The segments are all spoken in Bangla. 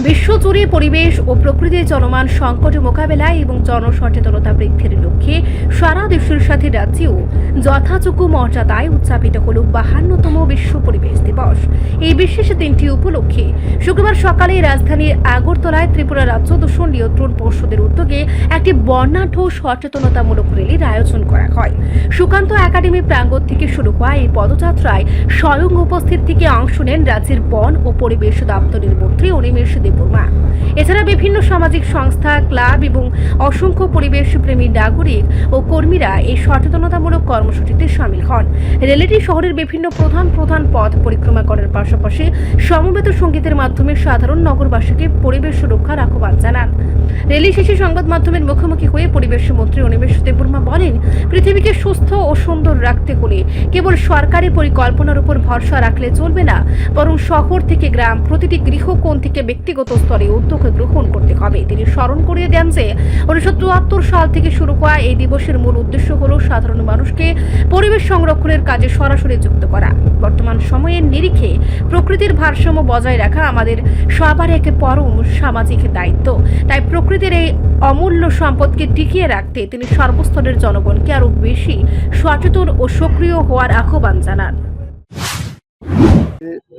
বিশ্বজুড়ে পরিবেশ ও প্রকৃতির চলমান সংকট মোকাবেলায় এবং জনসচেতনতা বৃদ্ধির লক্ষ্যে সারা দেশের সাথে রাজ্যেও যথাযোগ্য মর্যাদায় উদযাপিত হল 52তম বিশ্ব পরিবেশ দিবস। এই বিশেষ দিনটি উপলক্ষে শুক্রবার সকালে রাজধানীর আগরতলায় ত্রিপুরা রাজ্য দূষণ নিয়ন্ত্রণ পর্ষদের উদ্যোগে একটি বর্ণাঢ্য সচেতনতামূলক র্যালির আয়োজন করা হয়। সুকান্ত একাডেমি প্রাঙ্গণ থেকে শুরু হওয়া এই পদযাত্রায় স্বয়ং উপস্থিত থেকে অংশ নেন রাজ্যের বন ও পরিবেশ দপ্তরের মন্ত্রী অনিমেষ দেববর্মা। এছাড়া বিভিন্ন সামাজিক সংস্থা, ক্লাব এবং অসংখ্য পরিবেশ প্রেমী নাগরিক ও কর্মীরা এই সচেতনতামূলক কর্মসূচিতে সামিল হন। র্যালিটি শহরের বিভিন্ন প্রধান পথ পরিক্রমা করার পাশাপাশি সমবেত সঙ্গীতের মাধ্যমে সাধারণ নগরবাসীকে পরিবেশ সুরক্ষার আহ্বান জানান। র্যালি শেষে সংবাদ মাধ্যমের মুখোমুখি হয়ে পরিবেশ মন্ত্রী অনিমেষ দেববর্মা বলেন, পৃথিবীকে সুস্থ ও সুন্দর রাখতে হলে কেবল সরকারি পরিকল্পনার উপর ভরসা রাখলে চলবে না, বরং শহর থেকে গ্রাম, প্রতিটি গৃহকোণ থেকে ব্যক্তিগত স্তরে উদ্যোগ গ্রহণ করতে হবে। তিনি স্মরণ করিয়ে দেন যে 1974 সাল থেকে শুরু হওয়া এই দিবসের মূল উদ্দেশ্য হল সাধারণ মানুষকে পরিবেশ সংরক্ষণের কাজে সরাসরি যুক্ত করা। বর্তমান সময়ের নিরিখে প্রকৃতির ভারসাম্য বজায় রাখা আমাদের সবার এক পরম সামাজিক দায়িত্ব। তাই প্রকৃতির এই অমূল্য সম্পদকে টিকিয়ে রাখতে তিনি সর্বস্তরের জনগণকে আরো বেশি সচেতন ও সক্রিয় হওয়ার আহ্বান জানান।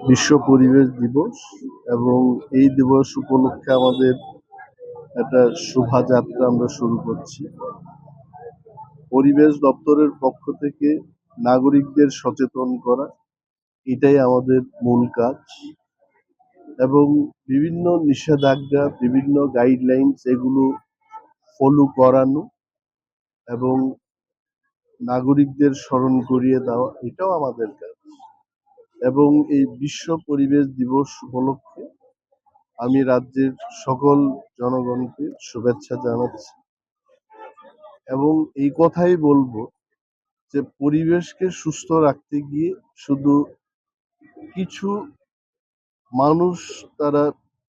বিশ্ব পরিবেশ দিবস এবং এই দিবস উপলক্ষে আমাদের একটা শোভাযাত্রা আমরা শুরু করছি। পরিবেশ দপ্তরের পক্ষ থেকে নাগরিকদের সচেতন করা, এটাই আমাদের মূল কাজ, এবং বিভিন্ন নিষেধাজ্ঞা, বিভিন্ন গাইডলাইনস এগুলো ফলো করানো এবং নাগরিকদের স্মরণ করিয়ে দেওয়া, এটাও আমাদের কাজ। এবং এই বিশ্ব পরিবেশ দিবস উপলক্ষে আমি রাজ্যের সকল জনগণকে শুভেচ্ছা জানাচ্ছি এবং এই কথাই বলবো যে পরিবেশকে সুস্থ রাখতে গিয়ে শুধু কিছু মানুষ তারা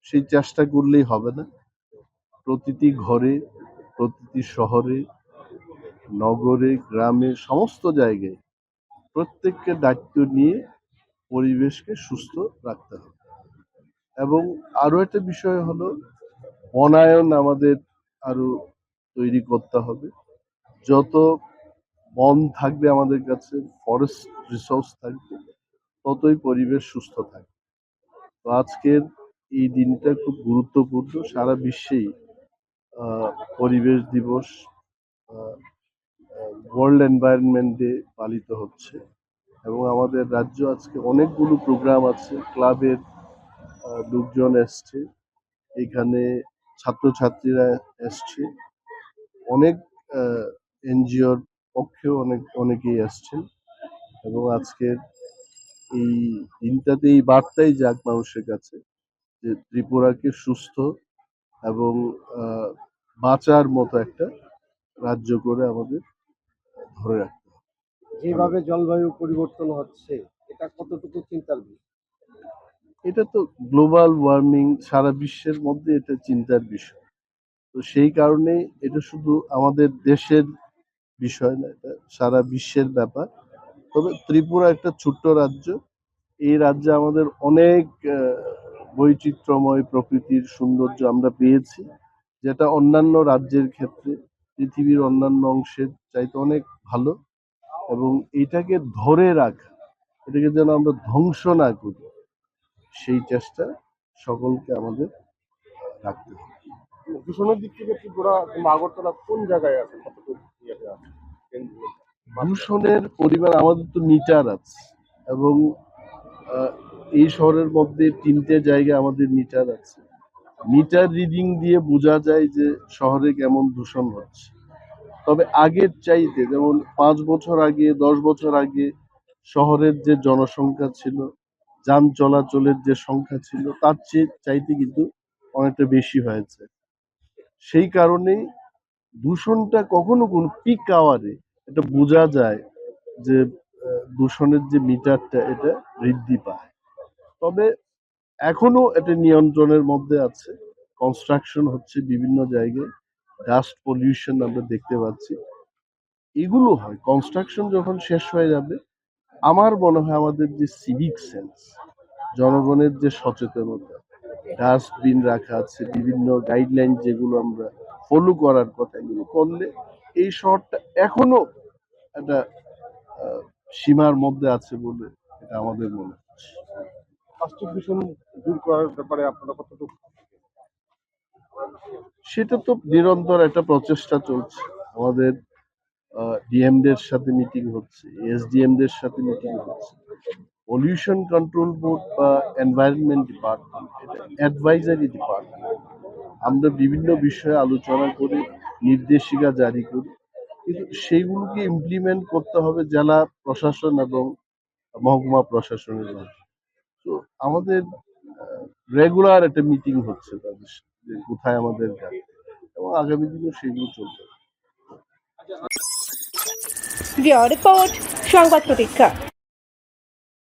সেই চেষ্টা করলেই হবে না। প্রতিটি ঘরে, প্রতিটি শহরে, নগরে, গ্রামে, সমস্ত জায়গায় প্রত্যেককে দায়িত্ব নিয়ে পরিবেশকে সুস্থ রাখতে হবে। এবং আরো একটা বিষয় হলো বনায়ন আমাদের আরো তৈরি করতে হবে। যত বন থাকবে আমাদের কাছে, ফরেস্ট রিসোর্স থাকবে, ততই পরিবেশ সুস্থ থাকবে। তো আজকের এই দিনটা খুব গুরুত্বপূর্ণ। সারা বিশ্বেই পরিবেশ দিবস, ওয়ার্ল্ড এনভায়রনমেন্ট ডে পালিত হচ্ছে এবং আমাদের রাজ্য আজকে অনেকগুলো প্রোগ্রাম আছে। ক্লাবের লোকজন এসছে, এখানে ছাত্রছাত্রীরা এসছে, অনেক এনজিওর পক্ষেও অনেকেই আসছেন এবং আজকের এই দিনটাতে এই বার্তাই যাক মানুষের কাছে যে ত্রিপুরাকে সুস্থ এবং বাঁচার মতো একটা রাজ্য করে আমাদের ধরে রাখতে হবে। যেভাবে জলবায়ু পরিবর্তন হচ্ছে, এটা কতটুকু চিন্তার বিষয়? এটা তো গ্লোবাল ওয়ার্মিং, সারা বিশ্বের মধ্যে এটা চিন্তার বিষয়। তো সেই কারণে এটা শুধু আমাদের দেশের বিষয় না, এটা সারা বিশ্বের ব্যাপার। তবে ত্রিপুরা একটা ছোট্ট রাজ্য, এই রাজ্যে আমাদের অনেক বৈচিত্র্যময় প্রকৃতির সৌন্দর্য আমরা পেয়েছি, যেটা অন্যান্য রাজ্যের ক্ষেত্রে পৃথিবীর অন্যান্য অংশের চাইতে অনেক ভালো। এবং এটাকে ধরে রাখা, এটাকে যেন আমরা ধ্বংস না করি, সেই চেষ্টা সকলকে আমাদের রাখতে হবে। দূষণের দিক থেকে ত্রিপুরা কিংবা আগরতলা কোন জায়গায় আছে, কতটুকু ইয়েতে আছে? দূষণের পরিমাণ আমাদের তো মিটার আছে এবং আহ, এই শহরের মধ্যে 3টে জায়গায় আমাদের মিটার আছে। মিটার রিডিং দিয়ে বোঝা যায় যে শহরে কেমন দূষণ হচ্ছে। তবে আগের চাইতে, যেমন 5 বছর আগে, 10 বছর আগে শহরের যে জনসংখ্যা ছিল, যান চলাচলের যে সংখ্যা ছিল, তার চাইতে কিন্তু অনেকটা বেশি হয়েছে। সেই কারণেই দূষণটা কখনো কোন পিক আওয়ারে এটা বোঝা যায় যে দূষণের যে মিটারটা এটা বৃদ্ধি পায়। তবে এখনো এটা নিয়ন্ত্রণের মধ্যে আছে। কনস্ট্রাকশন হচ্ছে বিভিন্ন জায়গায়, ডাস্ট পলিউশন আমরা দেখতে পাচ্ছি। এগুলো হয়, কনস্ট্রাকশন যখন শেষ হয়ে যাবে, আমার মনে হয় আমাদের যে সিভিক সেন্স, জনগণের যে সচেতনতা, ডাস্টবিন রাখা আছে, বিভিন্ন গাইডলাইন যেগুলো আমরা ফলো করার কথা, এগুলো করলে এই শহরটা এখনো একটা সীমার মধ্যে আছে বলে এটা আমাদের মনে হচ্ছে। প্লাস্টিক দূষণ দূর করার ব্যাপারে আপনারা কতটুকু? সেটা তো নিরন্তর একটা প্রচেষ্টা চলছে। আমাদের ডিএমদের সাথে মিটিং হচ্ছে, এসডিএমদের সাথে মিটিং হচ্ছে। পলিউশন কন্ট্রোল বোর্ড বা এনভায়রনমেন্ট ডিপার্টমেন্ট এটা অ্যাডভাইজারি ডিপার্টমেন্ট। আমরা বিভিন্ন বিষয়ে আলোচনা করে নির্দেশিকা জারি করি, কিন্তু সেইগুলোকে ইমপ্লিমেন্ট করতে হবে জেলা প্রশাসন এবং মহকুমা প্রশাসনের মাধ্যমে। তো আমাদের রেগুলার একটা মিটিং হচ্ছে তাদের সাথে, যে কোথায় আমাদের গাড়ি, এবং আগামী দিনেও সেগুলো চলবে। রিপোর্ট সংবাদ প্রতীক্ষা।